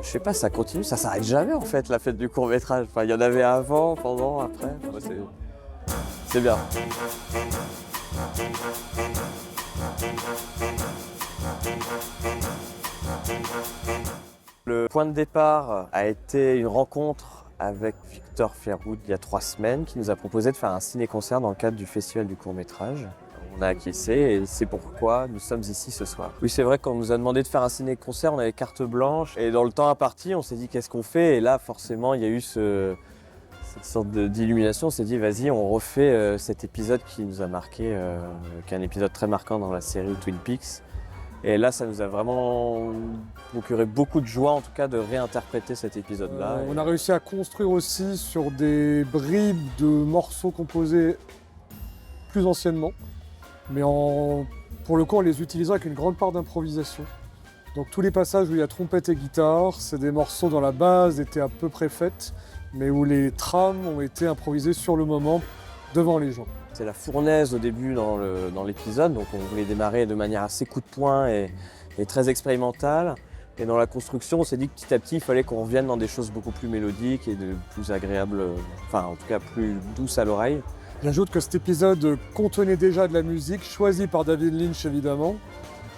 Je sais pas, ça continue, ça s'arrête jamais en fait, la fête du court-métrage. Enfin, il y en avait avant, pendant, après. Moi, c'est bien. Le point de départ a été une rencontre avec Victor Fleurwood il y a 3 semaines qui nous a proposé de faire un ciné-concert dans le cadre du Festival du court-métrage. On a acquiescé et c'est pourquoi nous sommes ici ce soir. Oui, c'est vrai qu'on nous a demandé de faire un ciné-concert, on avait carte blanche et dans le temps imparti, on s'est dit qu'est-ce qu'on fait et là forcément il y a eu cette sorte d'illumination, on s'est dit vas-y on refait cet épisode qui nous a marqué, qui est un épisode très marquant dans la série Twin Peaks. Et là, ça nous a vraiment procuré beaucoup de joie, en tout cas, de réinterpréter cet épisode-là. On a réussi à construire aussi sur des bribes de morceaux composés plus anciennement. Mais pour le coup, on les utilisera avec une grande part d'improvisation. Donc tous les passages où il y a trompette et guitare, c'est des morceaux dont la base était à peu près faite, mais où les trames ont été improvisées sur le moment devant les gens. C'est la fournaise au début dans l'épisode, donc on voulait démarrer de manière assez coup de poing et très expérimentale. Et dans la construction, on s'est dit que petit à petit, il fallait qu'on revienne dans des choses beaucoup plus mélodiques et plus agréables, enfin en tout cas plus douces à l'oreille. J'ajoute que cet épisode contenait déjà de la musique, choisie par David Lynch évidemment,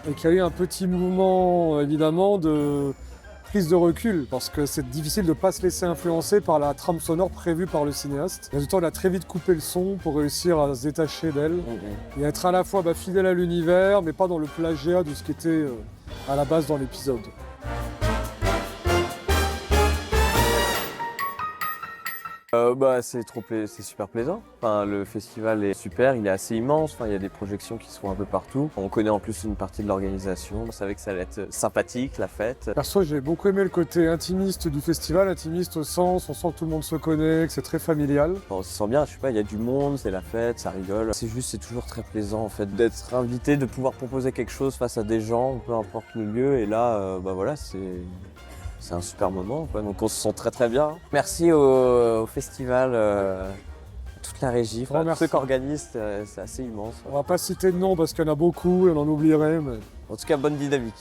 et qu'il y a eu un petit mouvement évidemment de prise de recul, parce que c'est difficile de ne pas se laisser influencer par la trame sonore prévue par le cinéaste. Résultat, on a très vite coupé le son pour réussir à se détacher d'elle et être à la fois fidèle à l'univers, mais pas dans le plagiat de ce qui était à la base dans l'épisode. C'est super plaisant. Enfin, le festival est super, il est assez immense. Enfin, il y a des projections qui se font un peu partout. On connaît en plus une partie de l'organisation. On savait que ça allait être sympathique, la fête. Perso, j'ai beaucoup aimé le côté intimiste du festival. Intimiste au sens, on sent que tout le monde se connaît, que c'est très familial. On se sent bien, je sais pas, il y a du monde, c'est la fête, ça rigole. C'est toujours très plaisant en fait d'être invité, de pouvoir proposer quelque chose face à des gens, peu importe le lieu. Et là, voilà, c'est un super moment, quoi. Donc on se sent très bien. Merci au festival, toute la régie, ceux qui organisent, c'est assez immense. On va pas citer de nom parce qu'il y en a beaucoup et on en oublierait. Mais... En tout cas, bonne dynamique.